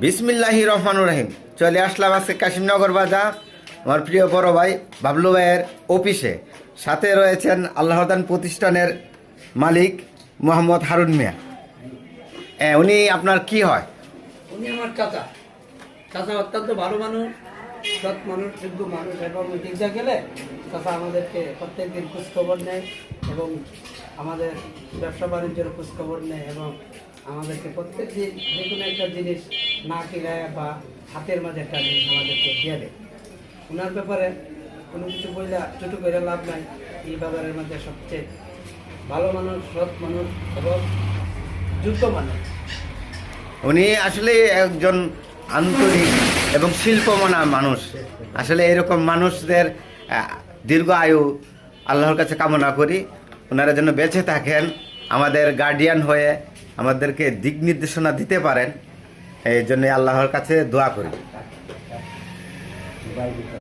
বিসমিল্লাহির রহমানুর রহিম। চলে আসলাম আজকে কাশিমনগর বাজার আমার প্রিয় বড় ভাই বাবলু ভাইয়ের অফিসে। সাথে রয়েছেন আল্লাহদান প্রতিষ্ঠানের মালিক মোহাম্মদ হারুন মিয়া। উনি আপনার কি হয়? উনি আমার চাচা। চাচা অত্যন্ত ভালো মানুষ, সৎ মানুষ, যোগ্য মানুষ, এবং দিকজা গেলে চাচা আমাদেরকে প্রত্যেকদিন খোঁজখবর নেয় এবং আমাদের ব্যবসা বাণিজ্যের খোঁজখবর নেয় এবং আমাদেরকে প্রত্যেক দিন যে কোনো একটা জিনিস না কিনায় বা হাতের মাঝে একটা জিনিস আমাদেরকে দিয়ে দেয়। ওনার ব্যাপারে কোনো কিছু বইলা ছোটো করে লাভ নাই। এই বাজারের মধ্যে সবচেয়ে ভালো মানুষ, সৎ মানুষ এবং যোগ্য মানুষ। উনি আসলে একজন আন্তরিক এবং শিল্পমনা মানুষ। আসলে এরকম মানুষদের দীর্ঘ আয়ু আল্লাহর কাছে কামনা করি। ওনারা যেন বেঁচে থাকেন, আমাদের গার্ডিয়ান হয়ে আমাদেরকে দিক নির্দেশনা দিতে পারেন, এই জন্য আল্লাহর কাছে দোয়া করি।